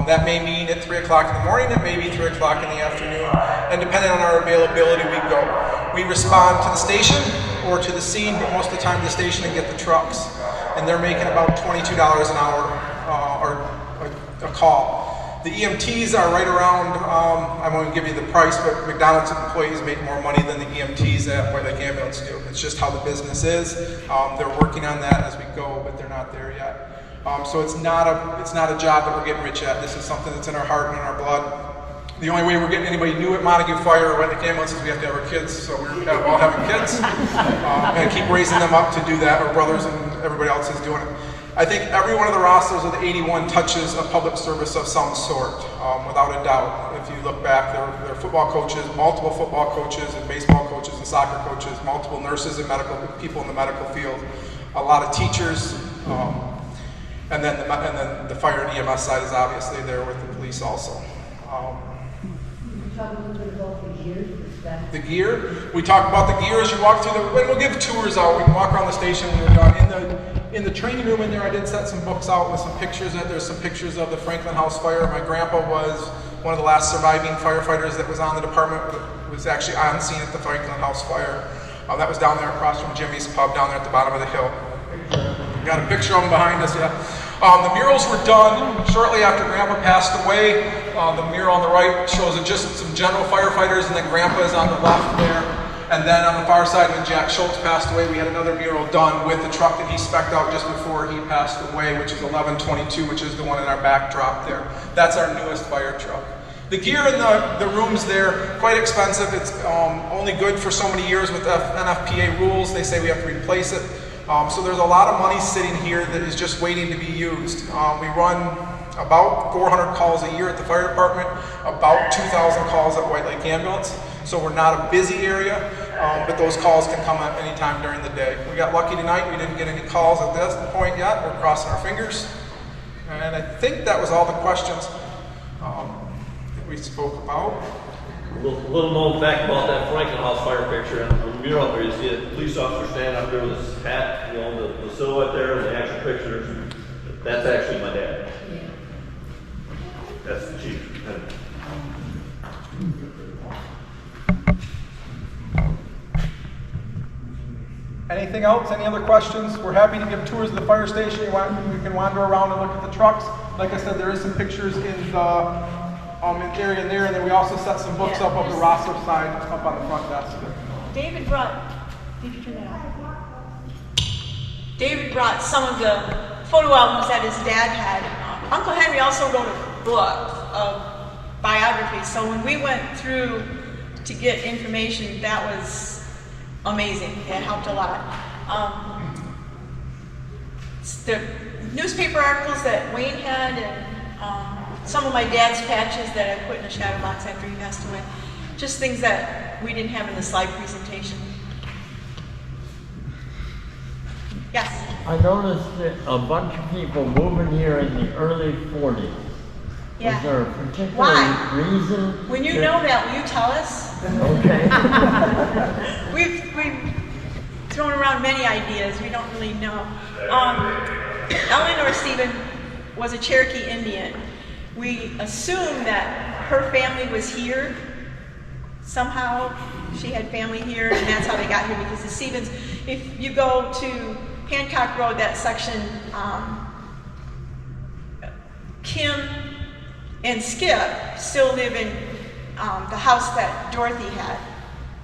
[SPEAKER 12] That may mean at 3 o'clock in the morning, it may be 3 o'clock in the afternoon, and depending on our availability, we go. We respond to the station or to the scene, but most of the time to the station and get the trucks. And they're making about $22 an hour or a call. The EMTs are right around, I won't give you the price, but McDonald's employees make more money than the EMTs at White Lake Ambulance do. It's just how the business is. They're working on that as we go, but they're not there yet. So it's not a job that we're getting rich at. This is something that's in our heart and in our blood. The only way we're getting anybody new at Montague Fire or White Lake Ambulance is we have to have our kids. So we're all having kids and keep raising them up to do that. Our brothers and everybody else is doing it. I think every one of the rosters of the 81 touches a public service of some sort, without a doubt. If you look back, there are football coaches, multiple football coaches and baseball coaches and soccer coaches, multiple nurses and medical people in the medical field, a lot of teachers, and then the fire and EMS side is obviously there with the police also.
[SPEAKER 11] Talk a little bit about the gear.
[SPEAKER 12] The gear. We talk about the gear as you walk through and we'll give tours out. We can walk around the station when we're done. In the training room in there, I did set some books out with some pictures. There's some pictures of the Franklin House fire. My grandpa was one of the last surviving firefighters that was on the department, was actually on scene at the Franklin House fire. That was down there across from Jimmy's Pub down there at the bottom of the hill. We got a picture of him behind us, yeah. The murals were done shortly after Grandpa passed away. The mural on the right shows just some general firefighters, and then Grandpa is on the left there. And then on the far side, when Jack Schultz passed away, we had another mural done with the truck that he spec'd out just before he passed away, which is 1122, which is the one in our backdrop there. That's our newest fire truck. The gear in the rooms there, quite expensive. It's only good for so many years with NFPA rules. They say we have to replace it. So there's a lot of money sitting here that is just waiting to be used. We run about 400 calls a year at the fire department, about 2,000 calls at White Lake Ambulance. So we're not a busy area, but those calls can come at any time during the day. We got lucky tonight, we didn't get any calls at this point yet. We're crossing our fingers. And I think that was all the questions that we spoke about.
[SPEAKER 8] A little known fact about that Franklin House fire picture, on the mural there, you see a police officer standing up there with his hat, the silhouette there, and the actual pictures. That's actually my dad. That's the chief.
[SPEAKER 12] Anything else? Any other questions? We're happy to give tours of the fire station. You can wander around and look at the trucks. Like I said, there is some pictures in the area in there, and then we also set some books up of the Roesler side up on the front desk.
[SPEAKER 3] David brought, did you turn that off? David brought some of the photo albums that his dad had. Uncle Henry also wrote a book of biographies, so when we went through to get information, that was amazing. It helped a lot. The newspaper articles that Wayne had, and some of my dad's patches that I put in a shadow box after he passed away. Just things that we didn't have in the slide presentation. Yes?
[SPEAKER 4] I noticed that a bunch of people moving here in the early 40s.
[SPEAKER 3] Yeah.
[SPEAKER 4] Was there a particular
[SPEAKER 3] Why?
[SPEAKER 4] reason?
[SPEAKER 3] When you know that, will you tell us?
[SPEAKER 4] Okay.
[SPEAKER 3] We've thrown around many ideas. We don't really know. Eleanor Stephen was a Cherokee Indian. We assume that her family was here. Somehow she had family here, and that's how they got here, because the Stevens, if you go to Hancock Road, that section, Kim and Skip still live in the house that Dorothy had.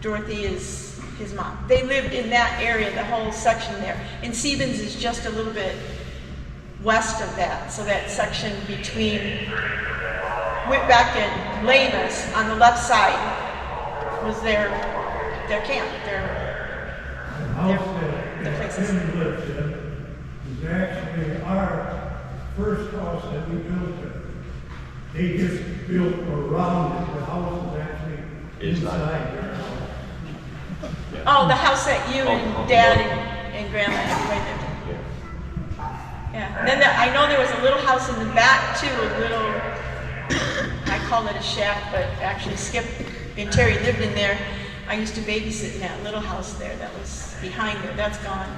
[SPEAKER 3] Dorothy is his mom. They lived in that area, the whole section there. And Stevens is just a little bit west of that. So that section between Whitbeck and Lamus on the left side was their camp, their places.
[SPEAKER 10] Henry lives in is actually our first house that we built there. They just built around it. The house is actually inside their house.
[SPEAKER 3] Oh, the house that you
[SPEAKER 8] Oh,
[SPEAKER 3] and
[SPEAKER 8] oh,
[SPEAKER 3] Dad
[SPEAKER 8] oh.
[SPEAKER 3] and Grandma and everybody lived in.
[SPEAKER 8] Yeah.
[SPEAKER 3] Yeah, and then I know there was a little house in the back too, a little, I call it a shack, but actually Skip and Terry lived in there. I used to babysit in that little house there that was behind there, that's gone.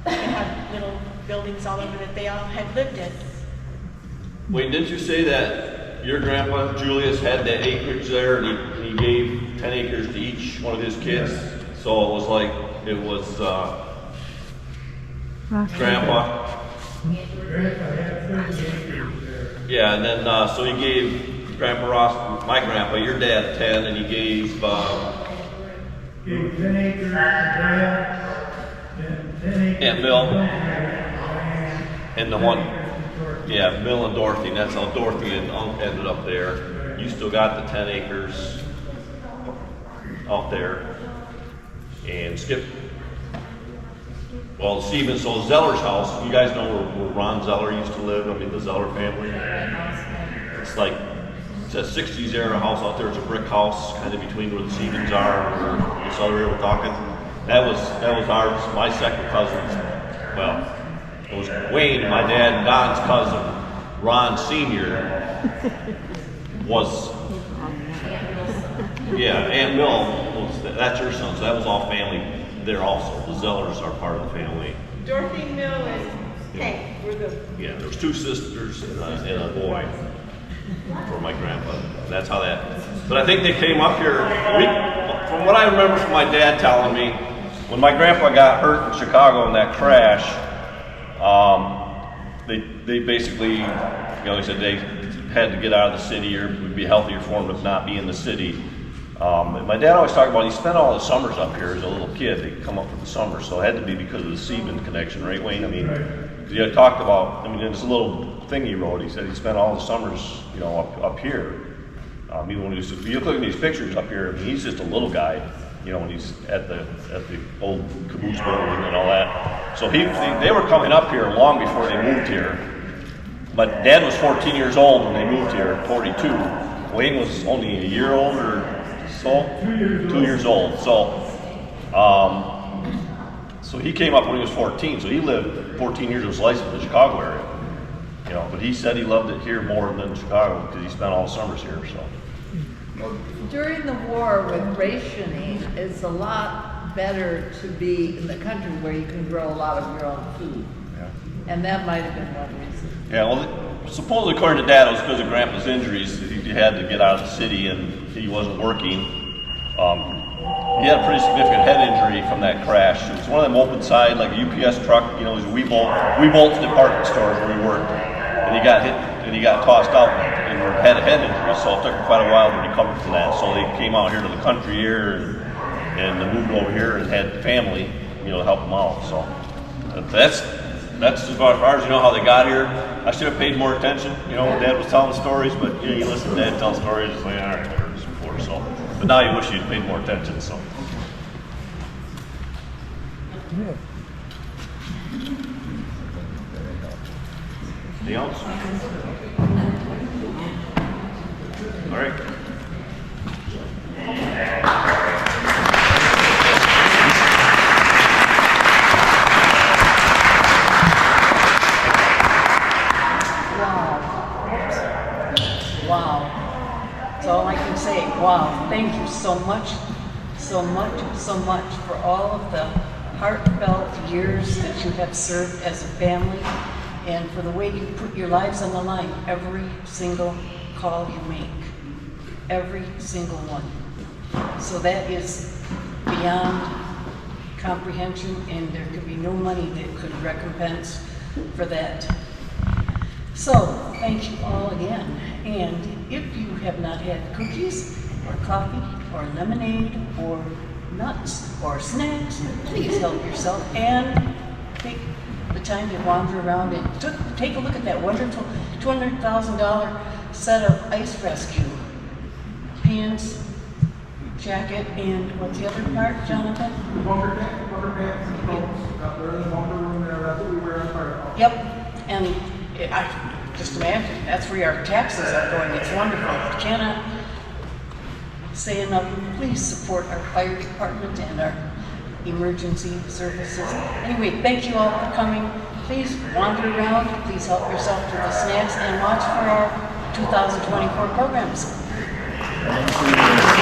[SPEAKER 3] They had little buildings all over that they all had lived in.
[SPEAKER 8] Wait, didn't you say that your grandpa Julius had that acreage there and he gave 10 acres to each one of his kids? So it was like, it was grandpa.
[SPEAKER 10] Grandpa had 30 acres there.
[SPEAKER 8] Yeah, and then, so he gave Grandpa Ross, my grandpa, your dad, 10, and he gave,
[SPEAKER 10] Gave 10 acres to Dad, and 10 acres
[SPEAKER 8] Aunt Bill.
[SPEAKER 10] to Diane,
[SPEAKER 8] and the
[SPEAKER 10] 10
[SPEAKER 8] one,
[SPEAKER 10] acres to Dorothy.
[SPEAKER 8] yeah, Bill and Dorothy, and that's how Dorothy and Unc ended up there. You still got the 10 acres out there. And Skip, well, Stephen, so Zeller's house, you guys know where Ron Zeller used to live? I mean, the Zeller family. It's like, it's a 60s era house out there. It's a brick house, kind of between where the Stevens are and where this other area we're talking. That was ours, my second cousin's. Well, it was Wayne, my dad and Don's cousin, Ron Sr. was, yeah, Aunt Mill, that's her son, so that was all family there also. The Zellers are part of the family.
[SPEAKER 3] Dorothy, Mill, and Hank were the,
[SPEAKER 8] Yeah, there was 2 sisters and a boy for my grandpa. That's how that. But I think they came up here. From what I remember from my dad telling me, when my grandpa got hurt in Chicago in that crash, they basically, they said they had to get out of the city, or it would be healthier for him to not be in the city. And my dad always talked about he spent all the summers up here as a little kid. He'd come up for the summer, so it had to be because of the Seaman connection, right, Wayne? I mean, he had talked about, in this little thing he wrote, he said he spent all the summers, up here. Even when he was, if you look at these pictures up here, he's just a little guy, when he's at the old caboose building and all that. So they were coming up here long before they moved here. But Dad was 14 years old when they moved here, 42. Wayne was only a year old or so? 2 years old. So he came up when he was 14. So he lived 14 years of his life in the Chicago area. But he said he loved it here more than Chicago because he spent all the summers here. So
[SPEAKER 5] During the war with rationing, it's a lot better to be in the country where you can grow a lot of your own food.
[SPEAKER 8] yeah.
[SPEAKER 5] And that might have been one reason.
[SPEAKER 8] Yeah, well, supposedly according to Dad, it was because of Grandpa's injuries. He had to get out of the city and he wasn't working. He had a pretty significant head injury from that crash. It was one of them open side, like a UPS truck, these Webolt's department stores where he worked. And he got hit and he got tossed out and had a head injury. So it took him quite a while to recover from that. So they came out here to the country here and moved over here and had family, to help him out. So that's as far as how they got here. I should have paid more attention, when Dad was telling the stories, but you listen to Dad tell stories, it's like, all right, I've heard this before, so. But now you wish you'd paid more attention, so. Anything else? All right.
[SPEAKER 1] Wow. That's all I can say. Wow. Thank you so much, so much, so much for all of the heartfelt years that you have served as a family and for the way you put your lives on the line every single call you make. Every single one. So that is beyond comprehension, and there could be no money that could recompense for that. So, thank you all again. And if you have not had cookies, or coffee, or lemonade, or nuts, or snacks, please help yourself and take the time to wander around and take a look at that wonderful $200,000 set of ice rescue pants, jacket, and what's the other part, Jonathan?
[SPEAKER 12] Bunker pants and coats. They're in the bunker room there. That's what we wear on fire.
[SPEAKER 1] Yep, and I just imagine that's where our taxes are going. It's wonderful. Cannot say enough. Please support our fire department and our emergency services. Anyway, thank you all for coming. Please wander around, please help yourself to the snacks, and watch for our 2024 programs.
[SPEAKER 4] Thank you.